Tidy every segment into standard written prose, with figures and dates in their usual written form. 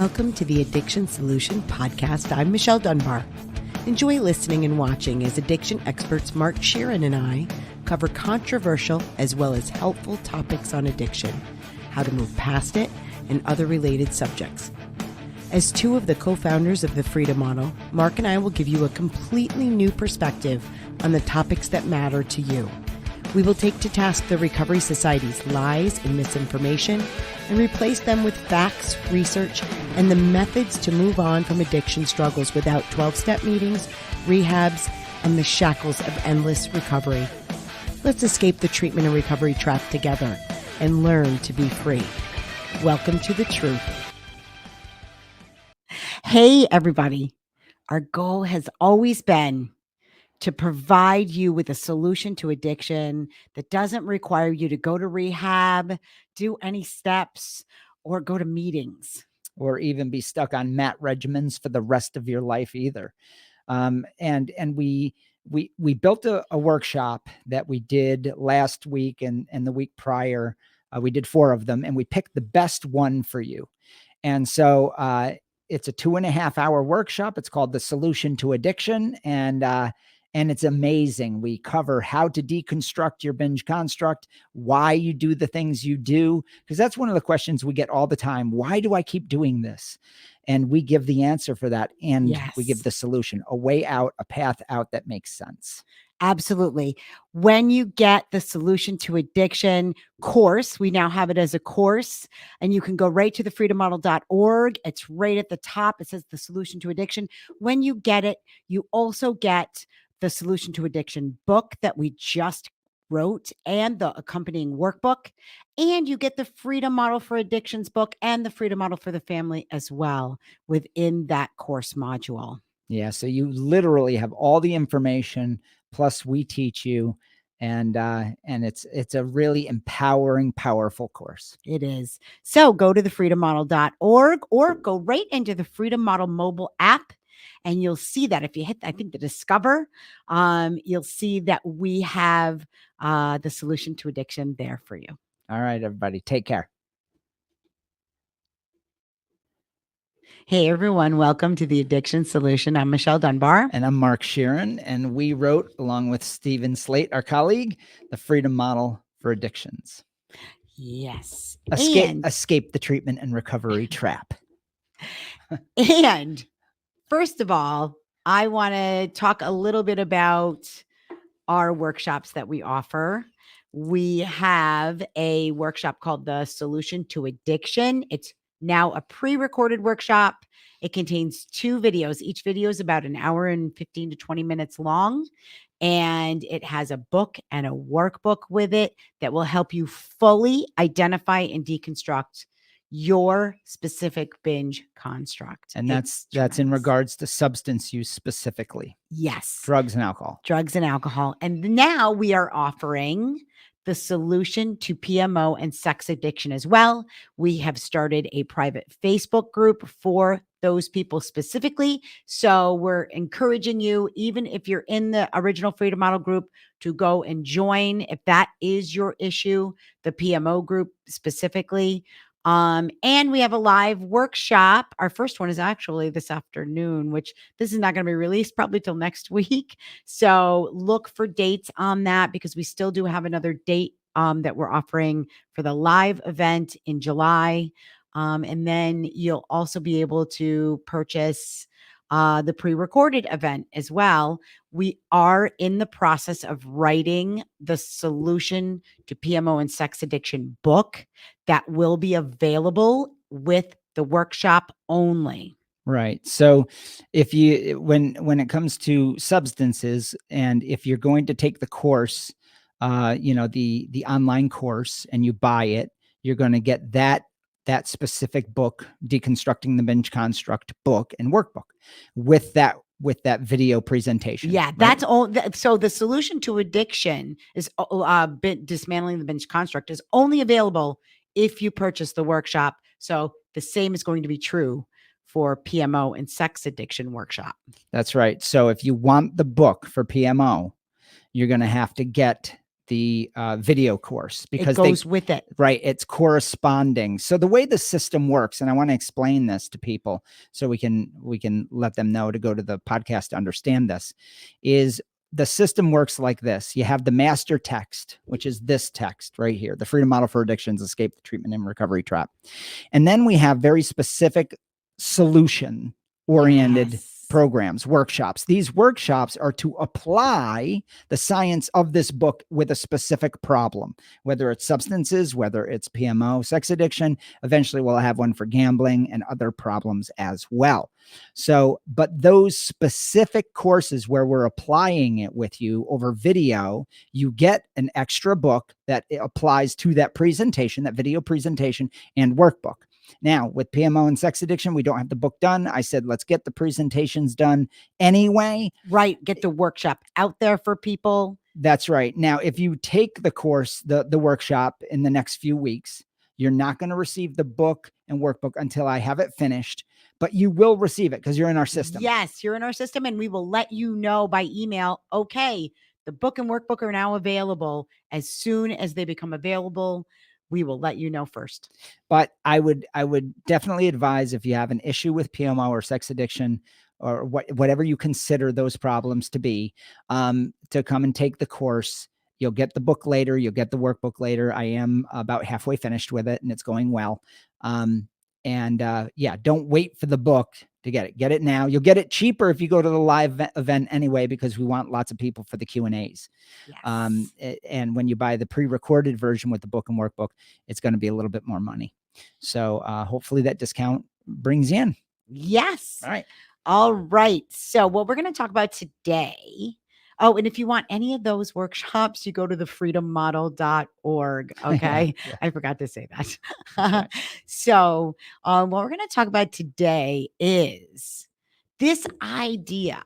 Welcome to the Addiction Solution Podcast. I'm Michelle Dunbar. Enjoy listening and watching as addiction experts Mark Sheeran and I cover controversial as well as helpful topics on addiction, how to move past it, and other related subjects. As two of the co-founders of the Freedom Model, Mark and I will give you a completely new perspective on the topics that matter to you. We will take to task the Recovery Society's lies and misinformation and replace them with facts, research, and the methods to move on from addiction struggles without 12-step meetings, rehabs, and the shackles of endless recovery. Let's escape the treatment and recovery trap together and learn to be free. Welcome to the truth. Hey, everybody. Our goal has always been to provide you with a solution to addiction that doesn't require you to go to rehab, do any steps, or go to meetings. Or even be stuck on MAT regimens for the rest of your life either. And we built a workshop that we did last week and the week prior. We did 4 of them, and we picked the best one for you. And so it's a 2.5-hour workshop. It's called The Solution to Addiction. And it's amazing. We cover how to deconstruct your binge construct, why you do the things you do, because that's one of the questions we get all the time. Why do I keep doing this? And we give the answer for that. And we give the solution, a way out, a path out that makes sense. Absolutely. When you get the Solution to Addiction course, we now have it as a course, and you can go right to thefreedommodel.org. It's right at the top. It says the Solution to Addiction. When you get it, you also get the Solution to Addiction book that we just wrote and the accompanying workbook. And you get the Freedom Model for Addictions book and the Freedom Model for the Family as well within that course module. Yeah. So you literally have all the information, plus we teach you. And it's a really empowering, powerful course. It is. So go to thefreedommodel.org or go right into the Freedom Model mobile app. And you'll see that if you hit, I think, the Discover, you'll see that we have the Solution to Addiction there for you. All right, everybody. Take care. Hey, everyone. Welcome to the Addiction Solution. I'm Michelle Dunbar. And I'm Mark Sheeran. And we wrote, along with Stephen Slate, our colleague, the Freedom Model for Addictions. Yes. Escape the treatment and recovery trap. And first of all, I want to talk a little bit about our workshops that we offer. We have a workshop called the Solution to Addiction. It's now a pre-recorded workshop. It contains 2 videos. Each video is about an hour and 15 to 20 minutes long. And it has a book and a workbook with it that will help you fully identify and deconstruct your specific binge construct. And that's in regards to substance use specifically. Yes. Drugs and alcohol. And now we are offering the Solution to PMO and sex addiction as well. We have started a private Facebook group for those people specifically. So we're encouraging you, even if you're in the original Freedom Model group, to go and join if that is your issue, the PMO group specifically. And we have a live workshop. Our first one is actually this afternoon, which this is not going to be released probably till next week. So look for dates on that, because we still do have another date that we're offering for the live event in July. And then you'll also be able to purchase the pre-recorded event as well. We are in the process of writing the Solution to PMO and Sex Addiction book that will be available with the workshop only. Right. So if you, when it comes to substances, and if you're going to take the course, the online course, and you buy it, you're going to get that specific book, Deconstructing the Binge Construct book and workbook with that video presentation. Yeah, right? that's all. So the Solution to Addiction is Dismantling the Binge Construct is only available if you purchase the workshop. So the same is going to be true for PMO and sex addiction workshop. That's right. So if you want the book for PMO, you're going to have to get the video course It because goes with it. right, it's corresponding. So the way the system works, and I want to explain this to people so we can let them know to go to the podcast to understand this, is the system works like this. You have the master text, which is this text right here, the Freedom Model for Addictions, Escape the Treatment and Recovery Trap. And then we have very specific solution oriented Yes. programs, workshops. These workshops are to apply the science of this book with a specific problem, whether it's substances, whether it's PMO, sex addiction. Eventually, we'll have one for gambling and other problems as well. So, but those specific courses where we're applying it with you over video, you get an extra book that applies to that presentation, that video presentation and workbook. Now, with PMO and sex addiction, we don't have the book done. I said, let's get the presentations done anyway. Right. Get the workshop out there for people. That's right. Now, if you take the course, the workshop in the next few weeks, you're not going to receive the book and workbook until I have it finished, but you will receive it because you're in our system. Yes, you're in our system, and we will let you know by email, okay, the book and workbook are now available. As soon as they become available, we will let you know first. But I would definitely advise, if you have an issue with PMO or sex addiction or whatever you consider those problems to be, to come and take the course. You'll get the book later. You'll get the workbook later. I am about halfway finished with it and it's going well. Yeah, don't wait for the book to get it. Get it now. You'll get it cheaper if you go to the live event anyway, because we want lots of people for the Q&As. Yes. And when you buy the pre-recorded version with the book and workbook, it's going to be a little bit more money. So hopefully that discount brings you in. Yes. All right. All right. So what we're going to talk about today. Oh, and if you want any of those workshops, you go to thefreedommodel.org. Okay. Yeah. I forgot to say that. Right. So what we're going to talk about today is this idea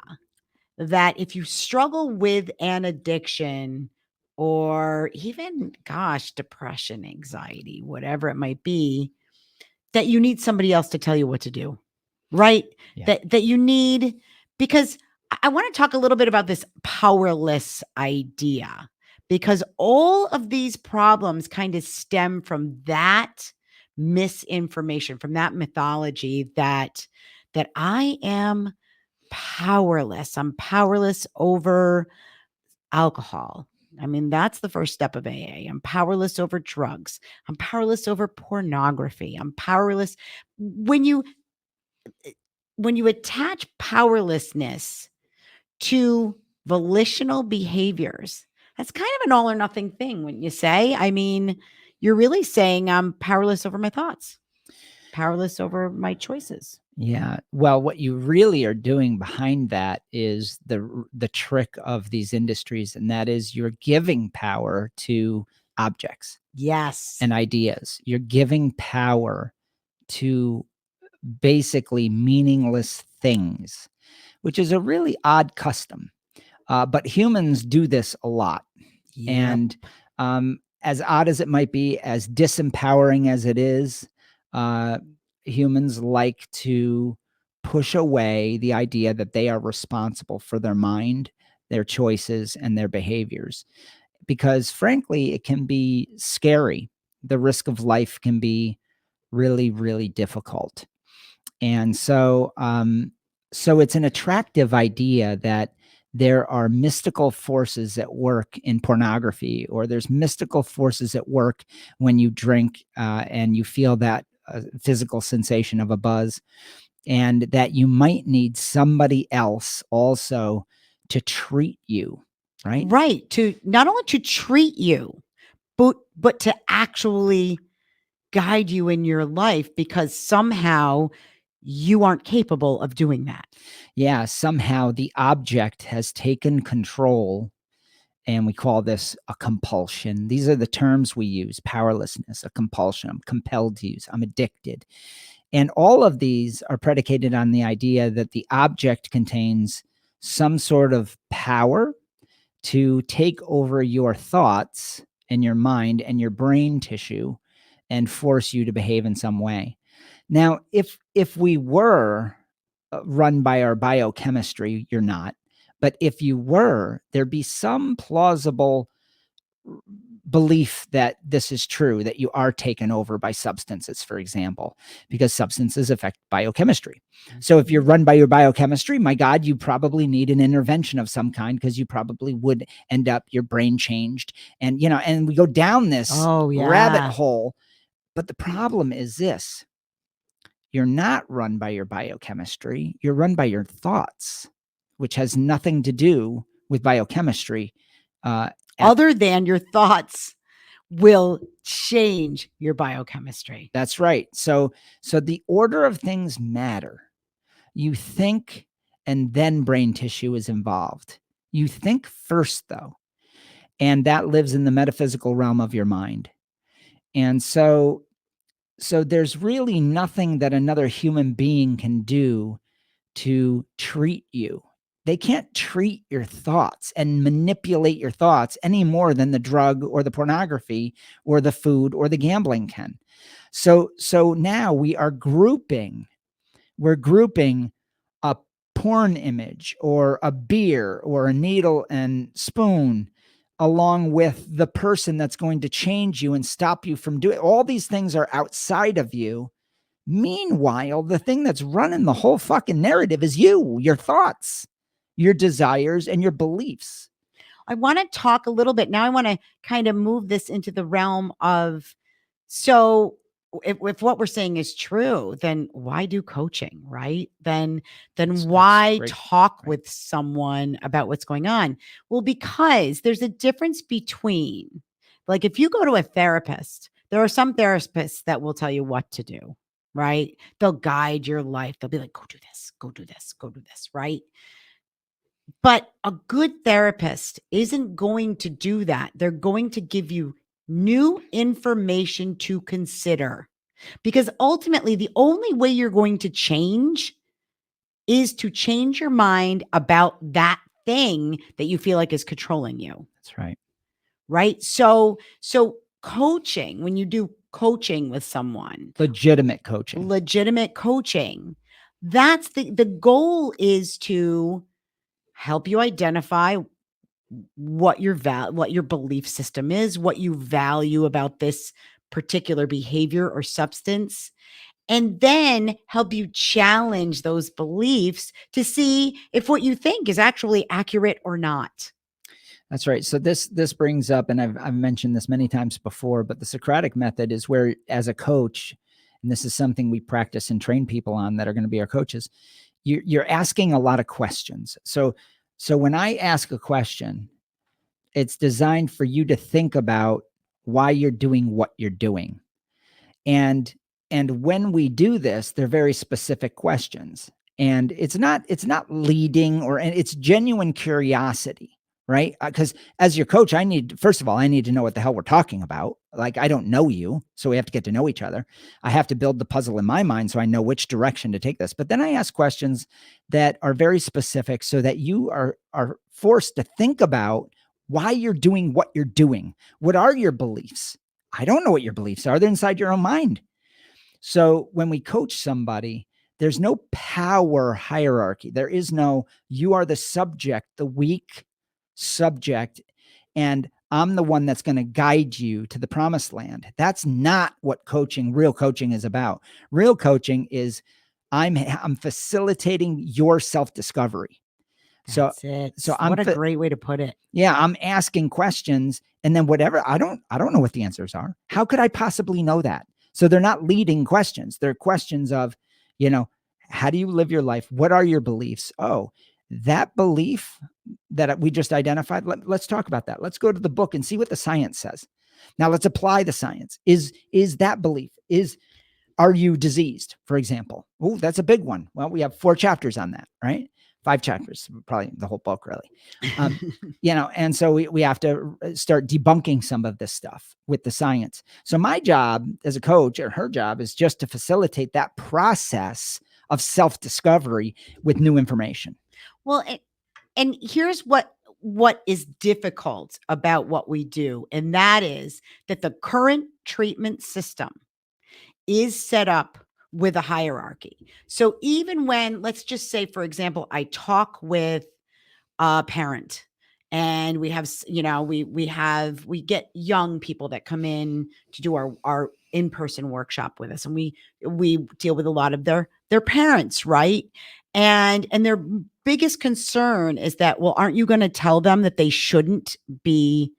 that if you struggle with an addiction or even, gosh, depression, anxiety, whatever it might be, that you need somebody else to tell you what to do, right? Yeah. That you need, because I want to talk a little bit about this powerless idea, because all of these problems kind of stem from that misinformation, from that mythology that I am powerless. I'm powerless over alcohol. I mean, that's the first step of AA. I'm powerless over drugs. I'm powerless over pornography. I'm powerless. When you attach powerlessness to volitional behaviors, that's kind of an all or nothing thing, wouldn't you say? I mean, you're really saying I'm powerless over my thoughts, powerless over my choices. Yeah. Well, what you really are doing behind that is the trick of these industries, and that is you're giving power to objects Yes. and ideas. You're giving power to basically meaningless things, which is a really odd custom. But humans do this a lot. Yep. And as odd as it might be, as disempowering as it is, humans like to push away the idea that they are responsible for their mind, their choices, and their behaviors. Because frankly, it can be scary. The risk of life can be really, really difficult. And so, so it's an attractive idea that there are mystical forces at work in pornography, or there's mystical forces at work when you drink and you feel that physical sensation of a buzz, and that you might need somebody else also to treat you, right? Right. To not only to treat you, but to actually guide you in your life, because somehow you aren't capable of doing that. Yeah, somehow the object has taken control, and we call this a compulsion. These are the terms we use: powerlessness, a compulsion. I'm compelled to use, I'm addicted. And all of these are predicated on the idea that the object contains some sort of power to take over your thoughts and your mind and your brain tissue and force you to behave in some way. Now, if we were run by our biochemistry, you're not. But if you were, there'd be some plausible belief that this is true, that you are taken over by substances, for example, because substances affect biochemistry. So if you're run by your biochemistry, my God, you probably need an intervention of some kind, because you probably would end up your brain changed. And, and we go down this rabbit hole. But the problem is this: you're not run by your biochemistry, you're run by your thoughts, which has nothing to do with biochemistry. Other than your thoughts will change your biochemistry. That's right. So the order of things matter. You think, and then brain tissue is involved. You think first, though, and that lives in the metaphysical realm of your mind. And so there's really nothing that another human being can do to treat you. They can't treat your thoughts and manipulate your thoughts any more than the drug or the pornography or the food or the gambling can. So now we're grouping a porn image or a beer or a needle and spoon along with the person that's going to change you and stop you from doing all these things are outside of you. Meanwhile, the thing that's running the whole fucking narrative is you, your thoughts, your desires, and your beliefs. I want to talk a little bit now. I want to kind of move this into the realm of, so if what we're saying is true, then why do coaching, right? Then why talk with someone about what's going on? Well, because there's a difference between, like, if you go to a therapist, there are some therapists that will tell you what to do, right? They'll guide your life. They'll be like, go do this, go do this, go do this, right? But a good therapist isn't going to do that. They're going to give you new information to consider, because ultimately the only way you're going to change is to change your mind about that thing that you feel like is controlling you. That's right. Right? So coaching, when you do coaching with someone, legitimate coaching, that's the goal, is to help you identify what your belief system is, what you value about this particular behavior or substance, and then help you challenge those beliefs to see if what you think is actually accurate or not. That's right. So this brings up, and I've mentioned this many times before, but the Socratic method is where, as a coach, and this is something we practice and train people on that are going to be our coaches, you're asking a lot of questions. So when I ask a question, it's designed for you to think about why you're doing what you're doing. And when we do this, they're very specific questions. And it's not leading, and it's genuine curiosity, right? Because as your coach, first of all, I need to know what the hell we're talking about. Like, I don't know you, so we have to get to know each other. I have to build the puzzle in my mind so I know which direction to take this. But then I ask questions that are very specific so that you are forced to think about why you're doing what you're doing. What are your beliefs? I don't know what your beliefs are. They're inside your own mind. So when we coach somebody, there's no power hierarchy. There is no, you are the subject, the weak subject, and I'm the one that's going to guide you to the promised land. That's not what real coaching is about. Real coaching is I'm facilitating your self-discovery. That's it. So what a great way to put it. Yeah, I'm asking questions, and then whatever, I don't know what the answers are. How could I possibly know that? So they're not leading questions. They're questions of, how do you live your life? What are your beliefs? Oh, that belief that we just identified, let's talk about that. Let's go to the book and see what the science says. Now let's apply the science. Is that belief, are you diseased, for example? Oh, that's a big one. Well, we have 4 chapters on that, right? 5 chapters, probably the whole book, really. And so we have to start debunking some of this stuff with the science. So my job as a coach, or her job, is just to facilitate that process of self-discovery with new information. Well, and here's what is difficult about what we do, and that is that the current treatment system is set up with a hierarchy. So even when, let's just say, for example, I talk with a parent and we have, we get young people that come in to do our in-person workshop with us, and we deal with a lot of their parents, right? And their biggest concern is that, well, aren't you going to tell them that they shouldn't be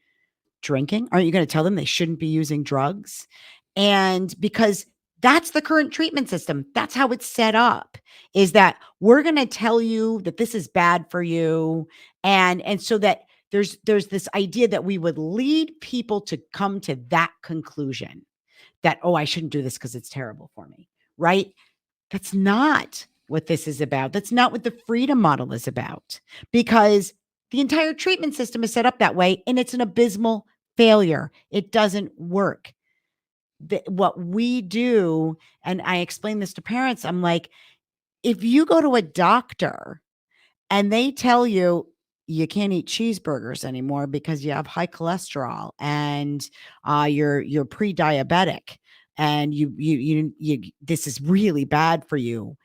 drinking? Aren't you going to tell them they shouldn't be using drugs? And because that's the current treatment system, that's how it's set up, is that we're going to tell you that this is bad for you. And so that there's this idea that we would lead people to come to that conclusion, that, oh, I shouldn't do this because it's terrible for me, right? That's not what this is about. That's not what the freedom model is about, because the entire treatment system is set up that way, and it's an abysmal failure. It doesn't work. What we do, and I explain this to parents, I'm like, if you go to a doctor and they tell you you can't eat cheeseburgers anymore because you have high cholesterol, and you're pre-diabetic, and you this is really bad for you,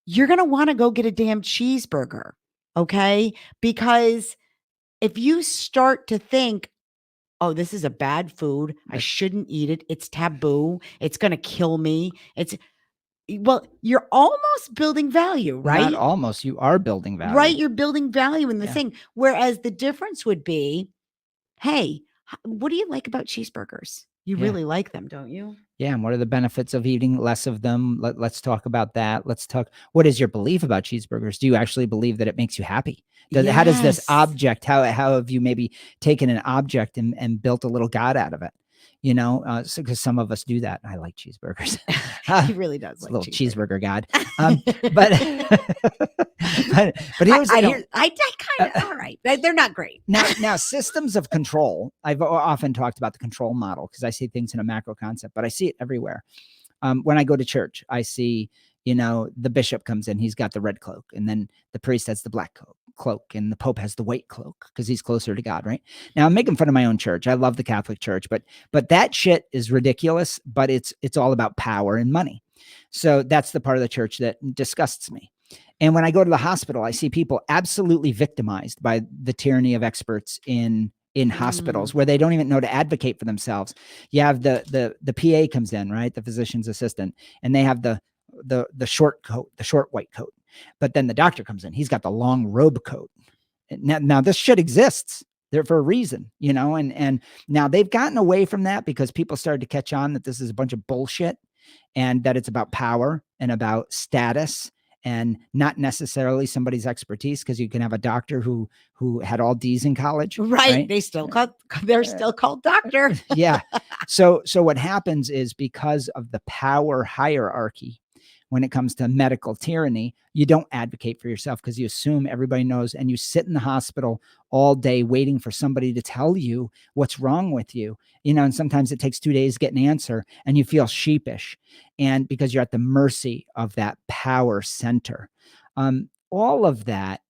you're going to want to go get a damn cheeseburger. Okay? Because if you start to think, oh, this is a bad food, I shouldn't eat it, it's taboo, it's going to kill me, well, you're almost building value, Not right? almost, you are building value. Right, you're building value in the Yeah. thing. Whereas the difference would be, hey, what do you like about cheeseburgers? You Yeah. really like them, don't you? Yeah, and what are the benefits of eating less of them? Let's talk about that. Let's talk. What is your belief about cheeseburgers? Do you actually believe that it makes you happy? How does this Yes. object? How have you maybe taken an object and built a little god out of it? You know, because some of us do that. I like cheeseburgers. He really does It's a like little cheeseburger. cheeseburger god. But here's I here, don't. I kind of all right. They're not great. now systems of control. I've often talked about the control model because I see things in a macro concept, but I see it everywhere. When I go to church, I see, the bishop comes in, he's got the red cloak, and then the priest has the black cloak, and the pope has the white cloak because he's closer to God, right? Now I'm making fun of my own church. I love the Catholic Church, but that shit is ridiculous, but it's all about power and money. So that's the part of the church that disgusts me. And when I go to the hospital, I see people absolutely victimized by the tyranny of experts in hospitals where they don't even know to advocate for themselves. You have the PA comes in, right? The physician's assistant, and they have the short coat, the short white coat. But then the doctor comes in, he's got the long robe coat. Now this shit exists there for a reason, and now they've gotten away from that because people started to catch on that this is a bunch of bullshit and that it's about power and about status and not necessarily somebody's expertise, because you can have a doctor who had all D's in college, Right. They're still called doctor. Yeah. So what happens is, because of the power hierarchy, when it comes to medical tyranny, you don't advocate for yourself because you assume everybody knows, and you sit in the hospital all day waiting for somebody to tell you what's wrong with you. And sometimes it takes 2 days to get an answer, and you feel sheepish, and because you're at the mercy of that power center. All of that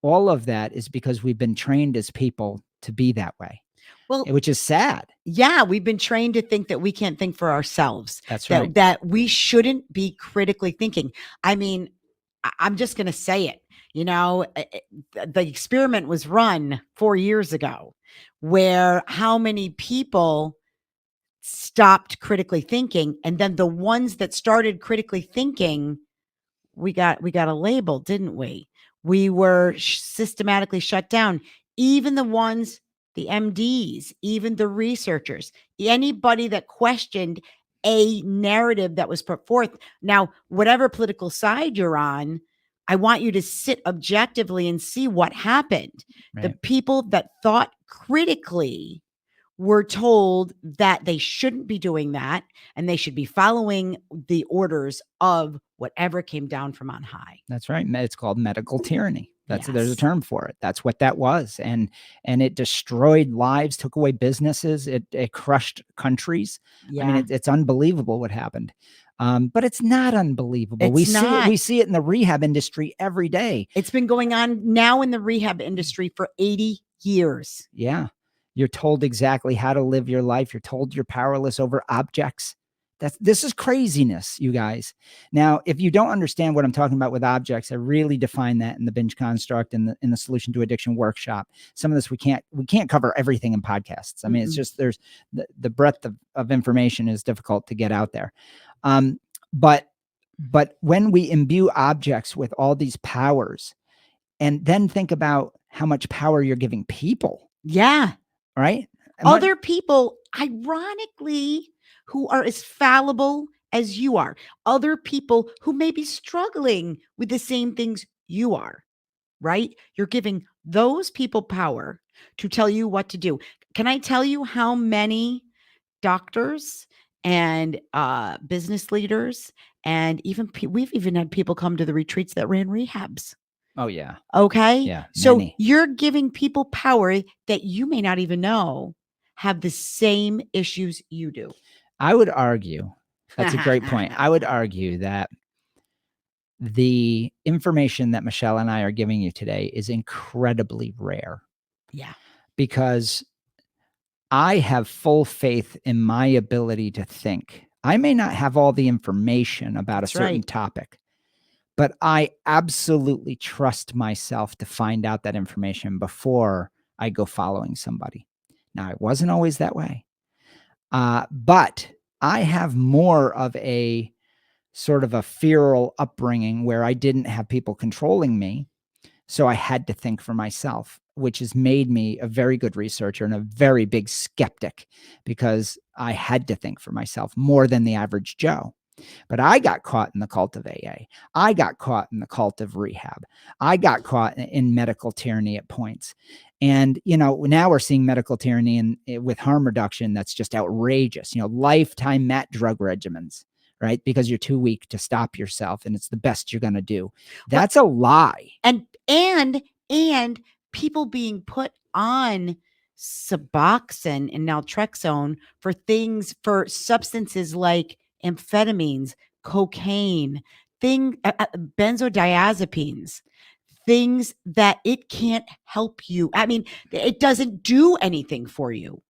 is because we've been trained as people to be that way. Well, which is sad. Yeah, we've been trained to think that we can't think for ourselves. That's right. That we shouldn't be critically thinking. I mean, I'm just going to say it. The experiment was run 4 years ago, where how many people stopped critically thinking, and then the ones that started critically thinking, we got a label, didn't we? We were systematically shut down. Even the MDs, even the researchers, anybody that questioned a narrative that was put forth. Now, whatever political side you're on, I want you to sit objectively and see what happened. Right. The people that thought critically were told that they shouldn't be doing that, and they should be following the orders of whatever came down from on high. That's right. It's called medical tyranny. There's a term for it. That's what that was. And it destroyed lives, took away businesses. It crushed countries. Yeah. I mean, it's unbelievable what happened. But it's not unbelievable. We see it in the rehab industry every day. It's been going on now in the rehab industry for 80 years. Yeah. You're told exactly how to live your life. You're told you're powerless over objects. This is craziness, you guys. Now, if you don't understand what I'm talking about with objects, I really define that in the binge construct and in the solution to addiction workshop. Some of this we can't cover everything in podcasts. I mean, it's just there's the breadth of information is difficult to get out there. But when we imbue objects with all these powers, and then think about how much power you're giving people. Yeah. Right? Other people, ironically, who are as fallible as you are, other people who may be struggling with the same things you are, right? You're giving those people power to tell you what to do. Can I tell you how many doctors and business leaders and even we've even had people come to the retreats that ran rehabs? Oh, yeah. Okay. Yeah. So Many. you're giving people power that you may not even know have the same issues you do. I would argue, that's a great point. I would argue that the information that Michelle and I are giving you today is incredibly rare. Yeah. Because I have full faith in my ability to think. I may not have all the information about a certain topic, but I absolutely trust myself to find out that information before I go following somebody. Now, it wasn't always that way. But I have more of a sort of a feral upbringing where I didn't have people controlling me. So I had to think for myself, which has made me a very good researcher and a very big skeptic because I had to think for myself more than the average Joe. But I got caught in the cult of AA. I got caught in the cult of rehab. I got caught in medical tyranny at points. And, now we're seeing medical tyranny with harm reduction that's just outrageous, lifetime MAT drug regimens, right? Because you're too weak to stop yourself and it's the best you're going to do. That's a lie. And people being put on Suboxone and naltrexone for substances like amphetamines, cocaine, benzodiazepines, things that it can't help you. I mean, it doesn't do anything for you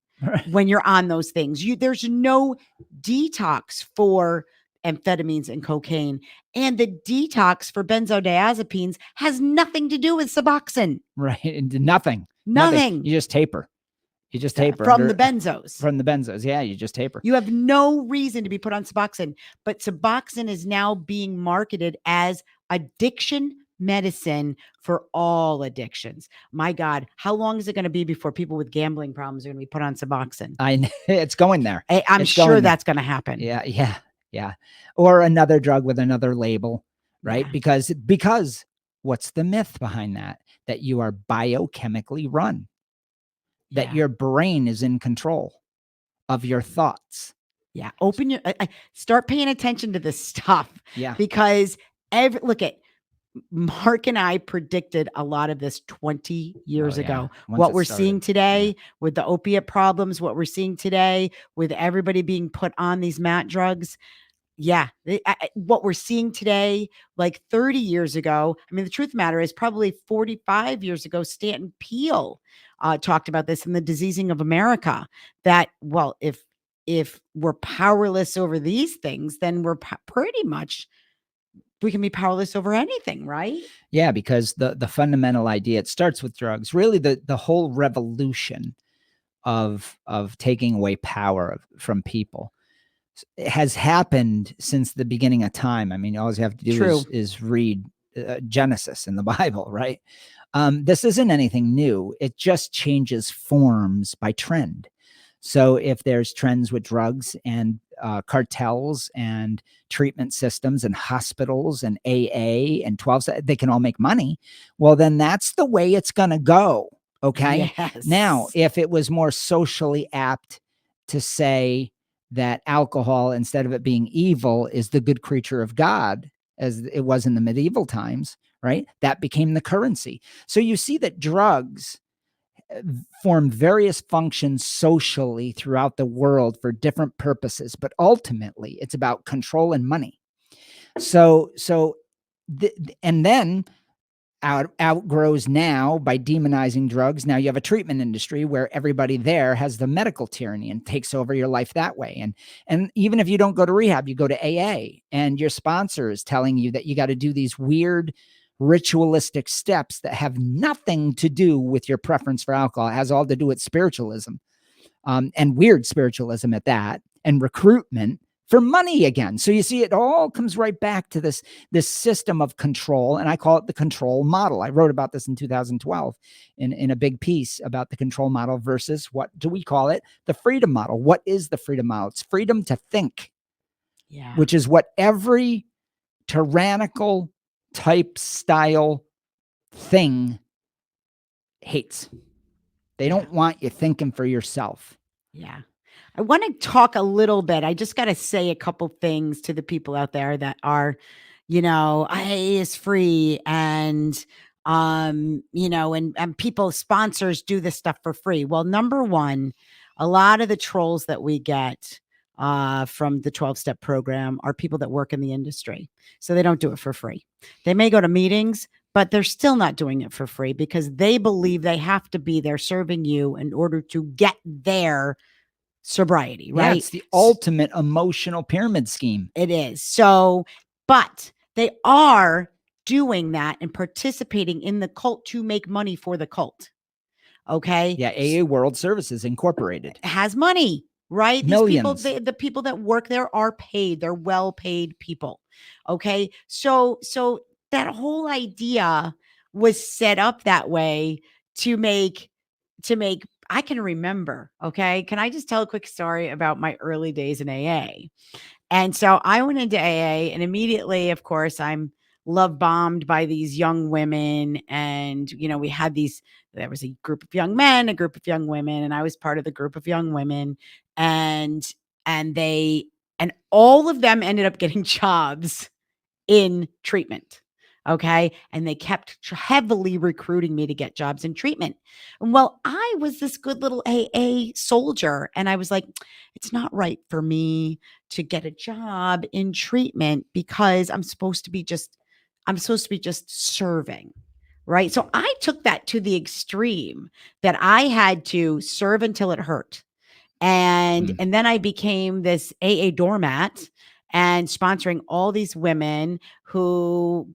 when you're on those things. There's no detox for amphetamines and cocaine, and the detox for benzodiazepines has nothing to do with Suboxone. Right. Nothing. You just taper. You just taper from the benzos. From the benzos. Yeah, you just taper. You have no reason to be put on Suboxone, but Suboxone is now being marketed as addiction medicine for all addictions. My God, how long is it going to be before people with gambling problems are going to be put on Suboxone? It's going there. I'm sure that's going to happen. Yeah. Or another drug with another label, right? Yeah. Because what's the myth behind that? That you are biochemically run. That your brain is in control of your thoughts. Yeah. Start paying attention to this stuff. Yeah. Because look at Mark and I predicted a lot of this 20 years ago. What we're seeing today with the opiate problems, what we're seeing today with everybody being put on these MAT drugs. Yeah. What we're seeing today, like 30 years ago, I mean, the truth of the matter is probably 45 years ago, Stanton Peele talked about this in The Diseasing of America, that, well, if we're powerless over these things, then we're pretty much, we can be powerless over anything, right? Yeah, because the fundamental idea, it starts with drugs. Really, the whole revolution of taking away power from people has happened since the beginning of time. I mean, all you have to do is read Genesis in the Bible, right? This isn't anything new. It just changes forms by trend. So if there's trends with drugs and cartels and treatment systems and hospitals and AA and 12, they can all make money. Well, then that's the way it's going to go. Okay. Yes. Now, if it was more socially apt to say that alcohol, instead of it being evil, is the good creature of God, as it was in the medieval times, right? That became the currency. So you see that drugs form various functions socially throughout the world for different purposes, but ultimately it's about control and money. And then outgrows now by demonizing drugs. Now you have a treatment industry where everybody there has the medical tyranny and takes over your life that way. And even if you don't go to rehab, you go to AA, and your sponsor is telling you that you got to do these weird ritualistic steps that have nothing to do with your preference for alcohol. It has all to do with spiritualism, and weird spiritualism at that, and recruitment for money again. So you see, it all comes right back to this system of control, and I call it the control model. I wrote about this in 2012 in a big piece about the control model versus, what do we call it? The freedom model. What is the freedom model? It's freedom to think, which is what every tyrannical type style thing hates. They don't want you thinking for yourself. Yeah. I want to talk a little bit. I just got to say a couple things to the people out there that are, IA is free, and and people, sponsors do this stuff for free. Well, number one, a lot of the trolls that we get from the 12-step program are people that work in the industry. So they don't do it for free. They may go to meetings, but they're still not doing it for free because they believe they have to be there serving you in order to get their sobriety, right? Yeah, it's the ultimate emotional pyramid scheme. It is. So, but they are doing that and participating in the cult to make money for the cult. Okay. Yeah, AA World Services Incorporated has money, right? Millions. These people, the people that work there are paid. They're well-paid people. Okay. So that whole idea was set up that way to make, I can remember, okay. Can I just tell a quick story about my early days in AA? And so I went into AA, and immediately, of course, I'm love bombed by these young women. And, we had there was a group of young men, a group of young women, and I was part of the group of young women. And all of them ended up getting jobs in treatment. Okay. And they kept heavily recruiting me to get jobs in treatment. And well, I was this good little AA soldier. And I was like, it's not right for me to get a job in treatment because I'm supposed to be just serving. Right. So I took that to the extreme that I had to serve until it hurt. And then I became this AA doormat and sponsoring all these women who,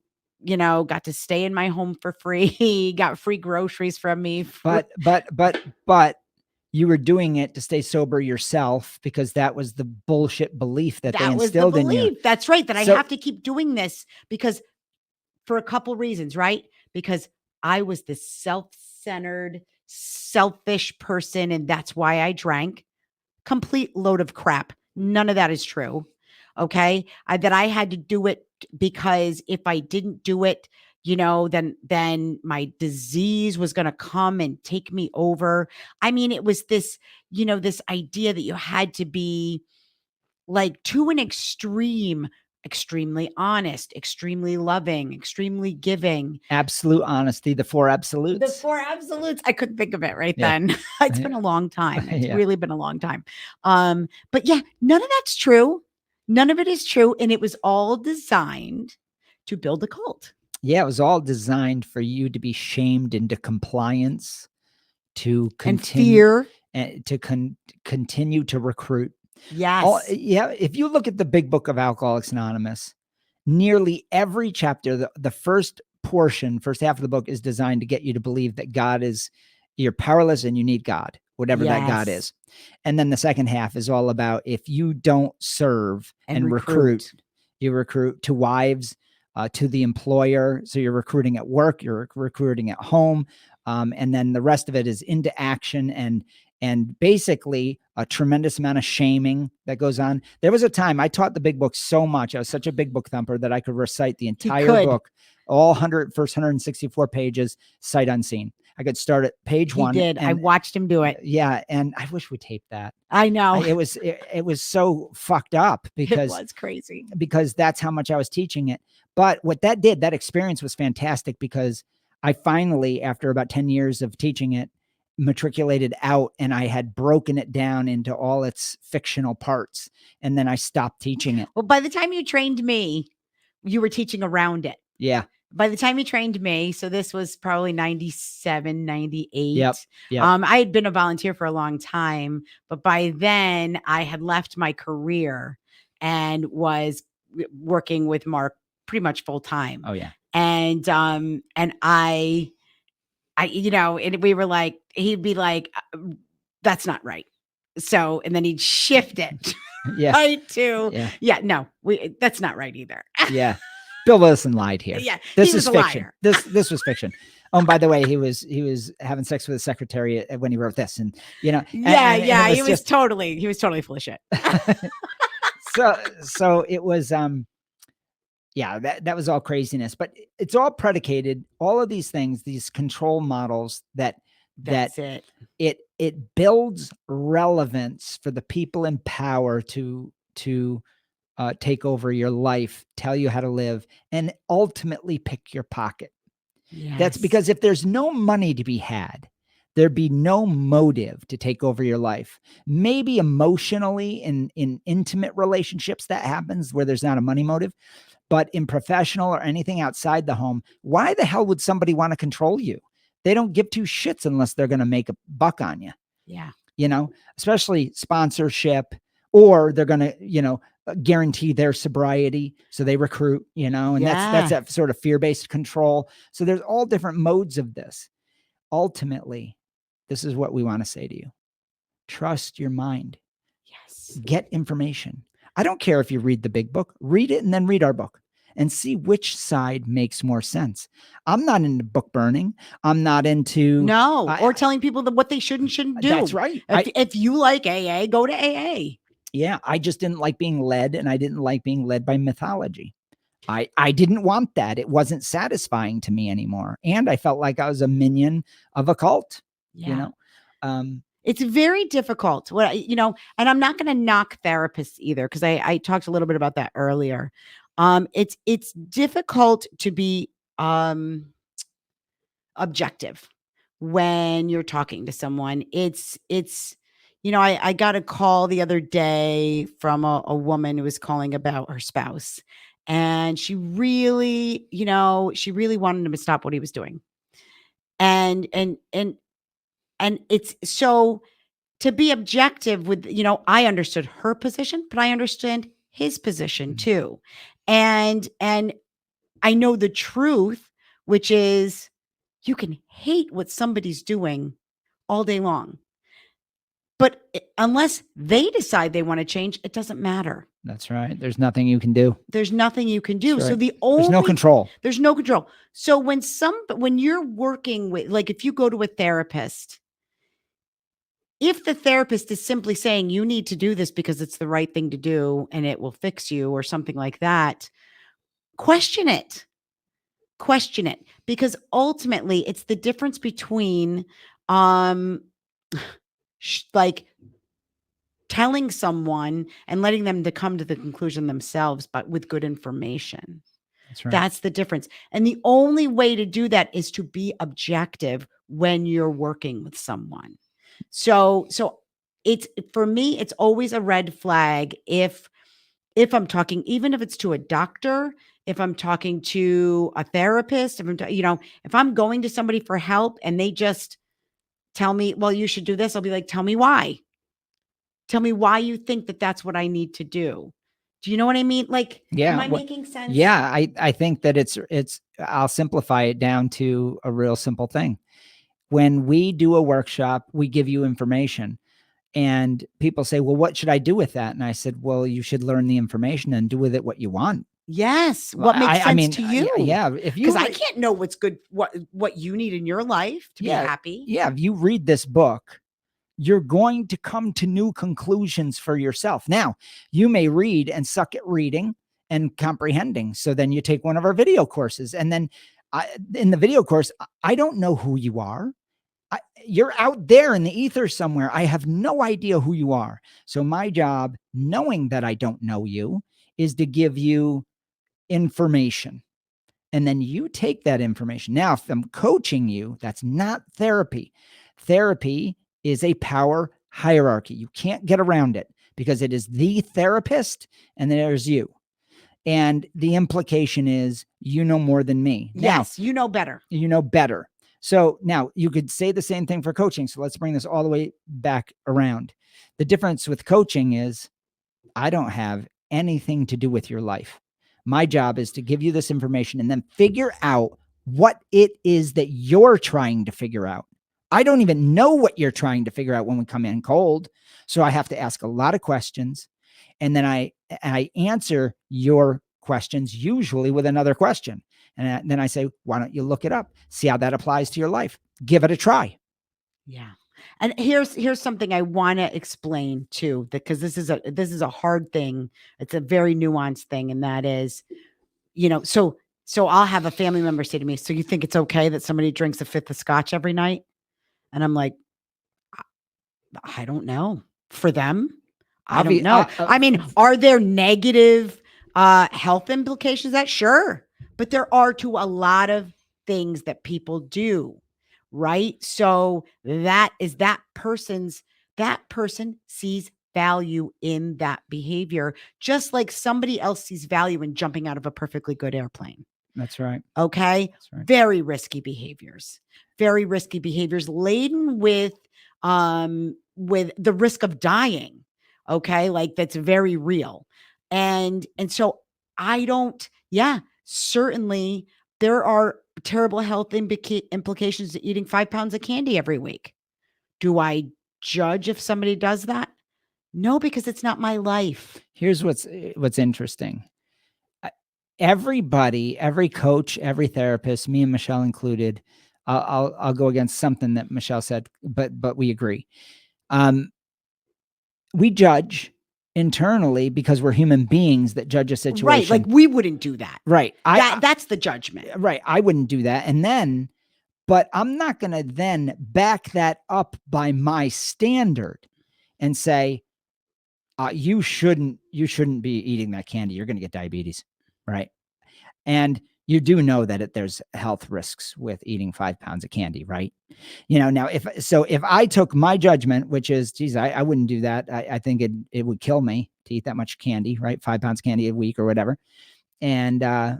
got to stay in my home for free, got free groceries from me. But you were doing it to stay sober yourself because that was the bullshit belief that they instilled in you. That's right. That I have to keep doing this because for a couple reasons, right? Because I was this self-centered, selfish person, and that's why I drank. Complete load of crap. None of that is true. Okay. That I had to do it because if I didn't do it, then my disease was going to come and take me over. I mean, it was this, this idea that you had to be like to an extreme, extremely honest, extremely loving, extremely giving. Absolute honesty, the 4 absolutes. The 4 absolutes. I couldn't think of it right then. It's been a long time. It's really been a long time. But yeah, none of that's true. None of it is true. And it was all designed to build a cult. Yeah, it was all designed for you to be shamed into compliance, to continue and fear, to continue to recruit. Yes. If you look at the big book of Alcoholics Anonymous, nearly every chapter, the first half of the book is designed to get you to believe that you're powerless and you need God, whatever that God is. And then the second half is all about if you don't serve and recruit, you recruit to wives, to the employer. So you're recruiting at work, you're recruiting at home. And then the rest of it is into action and basically a tremendous amount of shaming that goes on. There was a time I taught the big book so much. I was such a big book thumper that I could recite the entire book, all first 164 pages, sight unseen. I could start at page 1. He did. I watched him do it. Yeah. And I wish we taped that. I know. It was so fucked up because it was crazy because that's how much I was teaching it. But what that experience was fantastic because I finally, after about 10 years of teaching it, matriculated out and I had broken it down into all its fictional parts. And then I stopped teaching it. Well, by the time you trained me, you were teaching around it. Yeah. by the time he trained me, so this was probably 97, Yep. 98. Yep. I had been a volunteer for a long time, but by then I had left my career and was working with Mark pretty much full time. Oh yeah. And and we were like, he'd be like, that's not right. So, and then he'd shift it Yeah. right to, Yeah. yeah, no, that's not right either. Yeah. Bill Wilson lied here. Yeah, This he was is a fiction. liar. This was fiction. Oh, and by the way, he was having sex with his secretary when he wrote this, and Yeah, and it yeah, was he was totally full of shit. so it was yeah, that was all craziness, but it's all predicated, all of these things, these control models that That's it. it builds relevance for the people in power to take over your life, tell you how to live, and ultimately pick your pocket. Yes. That's because if there's no money to be had, there'd be no motive to take over your life. Maybe emotionally in intimate relationships that happens where there's not a money motive, but in professional or anything outside the home, why the hell would somebody want to control you? They don't give two shits unless they're going to make a buck on you. Yeah. Especially sponsorship, or they're going to, guarantee their sobriety. So they recruit, and that's that sort of fear-based control. So there's all different modes of this. Ultimately, this is what we want to say to you. Trust your mind. Yes. Get information. I don't care if you read the big book, read it and then read our book and see which side makes more sense. I'm not into book burning. I'm not into or telling people what they should and shouldn't do. That's right. If you like AA, go to AA. Yeah, I just didn't like being led, and I didn't like being led by mythology. I didn't want that. It wasn't satisfying to me anymore. And I felt like I was a minion of a cult, It's very difficult. And I'm not going to knock therapists either, because I talked a little bit about that earlier. It's difficult to be objective when you're talking to someone. I got a call the other day from a woman who was calling about her spouse, and she really wanted him to stop what he was doing. And it's so, to be objective with, I understood her position, but I understand his position too. And I know the truth, which is, you can hate what somebody's doing all day long, but unless they decide they want to change, it doesn't matter. That's right. There's nothing you can do. There's nothing you can do. Right. So there's no control. There's no control. So when you're working with, like, if you go to a therapist, if the therapist is simply saying you need to do this because it's the right thing to do and it will fix you or something like that, question it. Question it, because ultimately it's the difference between like telling someone and letting them to come to the conclusion themselves, but with good information. That's right. That's the difference. And the only way to do that is to be objective when you're working with someone. So it's, for me, it's always a red flag if I'm talking, even if it's to a doctor, if I'm talking to a therapist, if I'm going to somebody for help and they just tell me, well, you should do this, I'll be like, tell me why. Tell me why you think that that's what I need to do. Do you know what I mean? Like, am I making sense? Yeah, I think that it's, I'll simplify it down to a real simple thing. When we do a workshop, we give you information. And people say, well, what should I do with that? And I said, well, you should learn the information and do with it what you want. Yes. What makes sense to you? Yeah. Because I can't know what's good, what you need in your life to be happy. Yeah. If you read this book, you're going to come to new conclusions for yourself. Now, you may read and suck at reading and comprehending. So then you take one of our video courses. And then in the video course, I don't know who you are. You're out there in the ether somewhere. I have no idea who you are. So my job, knowing that I don't know you, is to give you information. And then you take that information. Now, if I'm coaching you, that's not therapy. Therapy is a power hierarchy. You can't get around it because it is the therapist and there's you. And the implication is, you know more than me. Yes, you know better. You know better. So now you could say the same thing for coaching. So let's bring this all the way back around. The difference with coaching is I don't have anything to do with your life. My job is to give you this information and then figure out what it is that you're trying to figure out. I don't even know what you're trying to figure out when we come in cold. So I have to ask a lot of questions. And then I answer your questions usually with another question. And then I say, why don't you look it up? See how that applies to your life. Give it a try. Yeah. And here's something I want to explain too, because this is a hard thing. It's a very nuanced thing, and that is, so I'll have a family member say to me, "So you think it's okay that somebody drinks a fifth of scotch every night?" And I'm like, I don't know. For them, I don't know. I mean, are there negative health implications? That sure, but there are to a lot of things that people do, right? So that person sees value in that behavior, just like somebody else sees value in jumping out of a perfectly good airplane. That's right. Okay. That's right. Very risky behaviors. Very risky behaviors laden with the risk of dying. Okay. Like that's very real. And so I don't, yeah, certainly there are terrible health implications to eating 5 pounds of candy every week. Do I judge if somebody does that? No, because it's not my life. Here's what's interesting. Everybody, every coach, every therapist, me and Michelle included, I'll go against something that Michelle said, but we agree. We judge internally because we're human beings that judge a situation. Right. Like we wouldn't do that. Right. That's the judgment. Right. I wouldn't do that. And then, but I'm not going to then back that up by my standard and say, you shouldn't be eating that candy. You're going to get diabetes. Right. And you do know that there's health risks with eating 5 pounds of candy, right? Now if I took my judgment, which is, geez, I wouldn't do that. I think it would kill me to eat that much candy, right? 5 pounds of candy a week or whatever. And I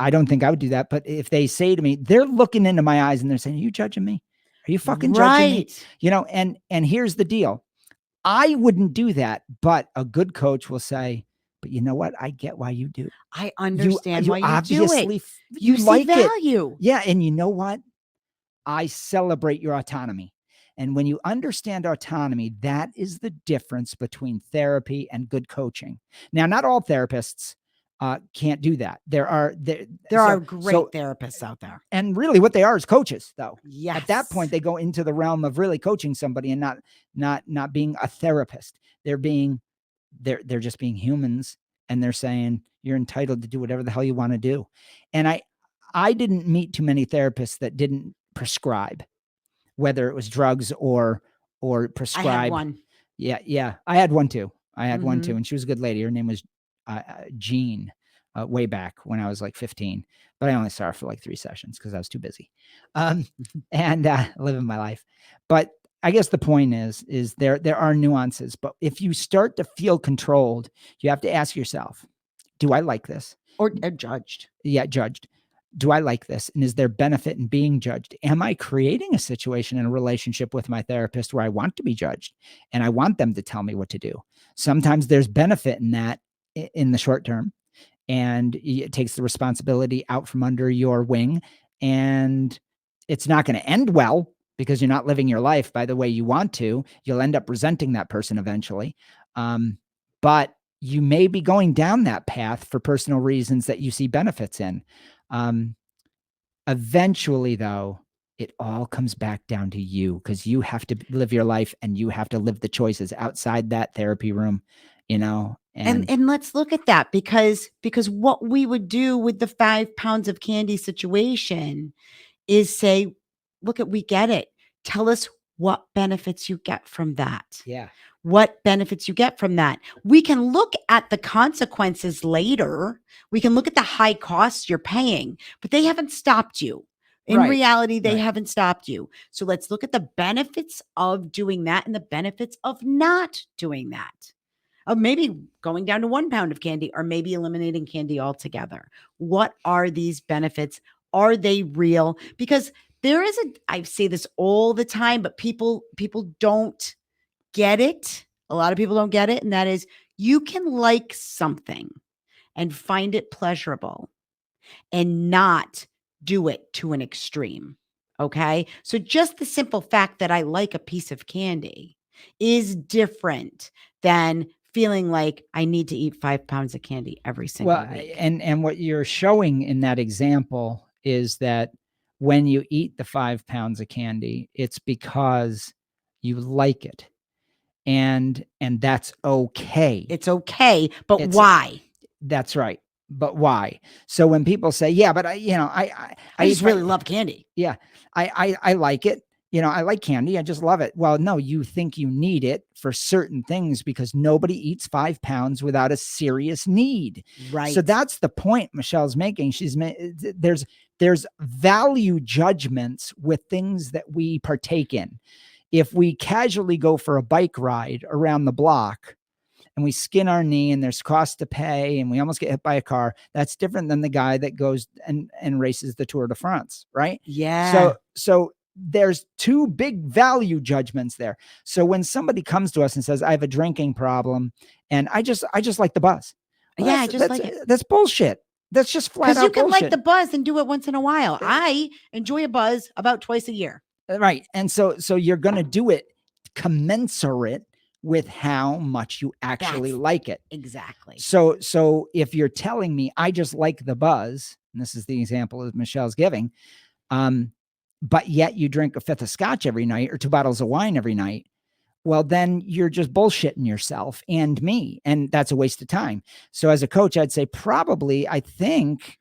don't think I would do that. But if they say to me, they're looking into my eyes and they're saying, are you judging me? Are you fucking judging me? And here's the deal. I wouldn't do that, but a good coach will say, but you know what? I get why you do. I understand why you obviously do it. You see like value. It. Yeah. And you know what? I celebrate your autonomy. And when you understand autonomy, that is the difference between therapy and good coaching. Now, not all therapists can't do that. There are great therapists out there. And really what they are is coaches, though. Yes. At that point, they go into the realm of really coaching somebody and not being a therapist. They're just being humans, and they're saying you're entitled to do whatever the hell you want to do. And I didn't meet too many therapists that didn't prescribe, whether it was drugs or prescribe. I had one. Yeah. I had one too. One too. And she was a good lady. Her name was Jean, way back when I was like 15, but I only saw her for like 3 sessions because I was too busy. And living my life. But I guess the point is there are nuances, but if you start to feel controlled, you have to ask yourself, do I like this? Or judged. Yeah, judged. Do I like this? And is there benefit in being judged? Am I creating a situation in a relationship with my therapist where I want to be judged and I want them to tell me what to do? Sometimes there's benefit in that in the short term, and it takes the responsibility out from under your wing, and it's not going to end well because you're not living your life by the way you want to. You'll end up resenting that person eventually. But you may be going down that path for personal reasons that you see benefits in. Eventually, though, it all comes back down to you because you have to live your life and you have to live the choices outside that therapy room, And let's look at that because what we would do with the 5 pounds of candy situation is say, look, we get it. Tell us what benefits you get from that. Yeah. What benefits you get from that. We can look at the consequences later. We can look at the high costs you're paying, but they haven't stopped you. In reality, they haven't stopped you. So let's look at the benefits of doing that and the benefits of not doing that. of maybe going down to 1 pound of candy, or maybe eliminating candy altogether. What are these benefits? Are they real? Because I say this all the time, but people don't get it. A lot of people don't get it. And that is, you can like something and find it pleasurable and not do it to an extreme. Okay. So just the simple fact that I like a piece of candy is different than feeling like I need to eat 5 pounds of candy every single week. And what you're showing in that example is that when you eat the 5 pounds of candy, it's because you like it. And that's okay. It's okay, but It's why? That's right. But why? So when people say, yeah, but I just really love candy. Yeah, I like it. I like candy. I just love it. Well, no, you think you need it for certain things because nobody eats 5 pounds without a serious need. Right. So that's the point Michelle's making. There's value judgments with things that we partake in. If we casually go for a bike ride around the block and we skin our knee and there's cost to pay and we almost get hit by a car, that's different than the guy that goes and races the Tour de France, right? Yeah. So there's two big value judgments there. So when somebody comes to us and says, I have a drinking problem and I just like the buzz. Well, yeah, I just like it. That's bullshit. That's just flat out bullshit. Because you can like the buzz and do it once in a while. I enjoy a buzz about twice a year. Right. And so you're going to do it commensurate with how much you actually like it. Exactly. So if you're telling me I just like the buzz, and this is the example that Michelle's giving, but yet you drink a fifth of scotch every night or 2 bottles of wine every night, well, then you're just bullshitting yourself and me, and that's a waste of time. So as a coach, I'd say I think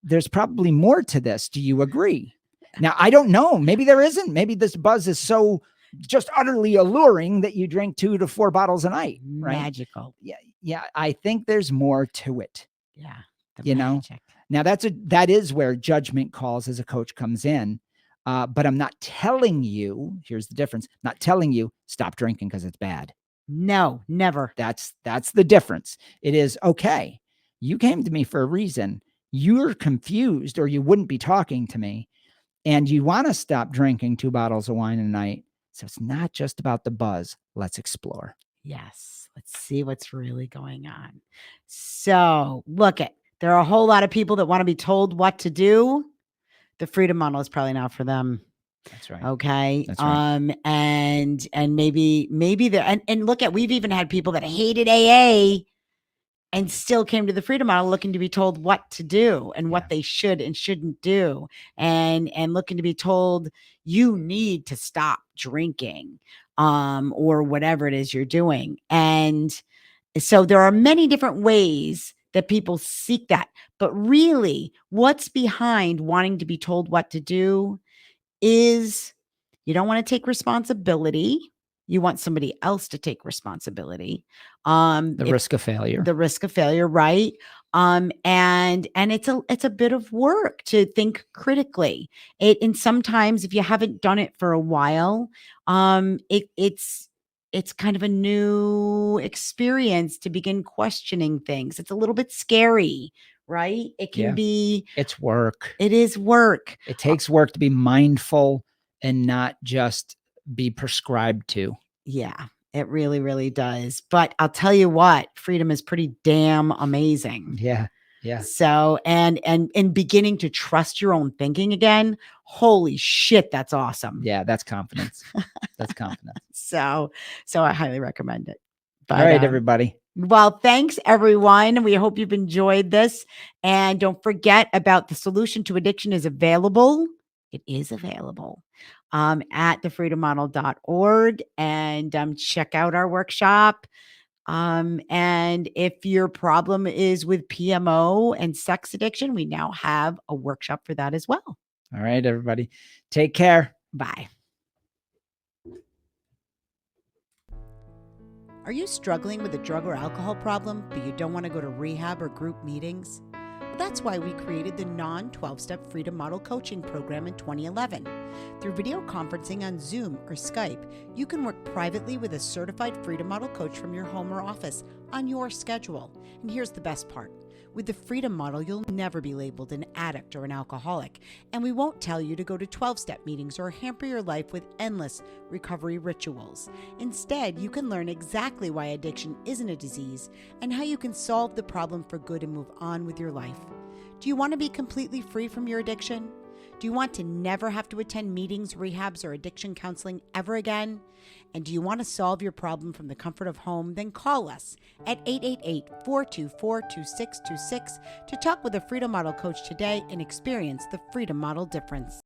there's probably more to this. Do you agree? Now, I don't know. Maybe there isn't. Maybe this buzz is so just utterly alluring that you drink 2 to 4 bottles a night. Right? Magical. Yeah. I think there's more to it. Yeah. Magic. Now that is where judgment calls as a coach comes in. But I'm not telling you, here's the difference, not telling you stop drinking because it's bad. No, never. That's the difference. It is, okay, you came to me for a reason. You're confused or you wouldn't be talking to me. And you want to stop drinking 2 bottles of wine a night. So it's not just about the buzz. Let's explore. Yes. Let's see what's really going on. So there are a whole lot of people that want to be told what to do. The freedom model is probably not for them. That's right. Okay. That's right. And maybe we've even had people that hated AA and still came to the freedom model looking to be told what to do and what they should and shouldn't do, and looking to be told you need to stop drinking, or whatever it is you're doing. And so there are many different ways that people seek that. But really, what's behind wanting to be told what to do is you don't want to take responsibility. You want somebody else to take responsibility. The risk of failure. Right? And it's a bit of work to think critically. And sometimes if you haven't done it for a while, it's kind of a new experience to begin questioning things. It's a little bit scary, right? It can be. It's work. It is work. It takes work to be mindful and not just be prescribed to. Yeah, it really, really does. But I'll tell you what, freedom is pretty damn amazing. Yeah. So, and beginning to trust your own thinking again. Holy shit, that's awesome. Yeah, that's confidence. That's confidence. So I highly recommend it. But, all right, everybody. Well, thanks, everyone. We hope you've enjoyed this. And don't forget about the solution to addiction is available. It is available at thefreedommodel.org, and check out our workshop. And if your problem is with PMO and sex addiction, we now have a workshop for that as well. All right, everybody. Take care. Bye. Are you struggling with a drug or alcohol problem, but you don't want to go to rehab or group meetings? That's why we created the non-12-step Freedom Model Coaching Program in 2011. Through video conferencing on Zoom or Skype, you can work privately with a certified Freedom Model coach from your home or office on your schedule. And here's the best part. With the Freedom Model, you'll never be labeled an addict or an alcoholic, and we won't tell you to go to 12-step meetings or hamper your life with endless recovery rituals. Instead, you can learn exactly why addiction isn't a disease and how you can solve the problem for good and move on with your life. Do you want to be completely free from your addiction? Do you want to never have to attend meetings, rehabs, or addiction counseling ever again? And do you want to solve your problem from the comfort of home? Then call us at 888-424-2626 to talk with a Freedom Model coach today and experience the Freedom Model difference.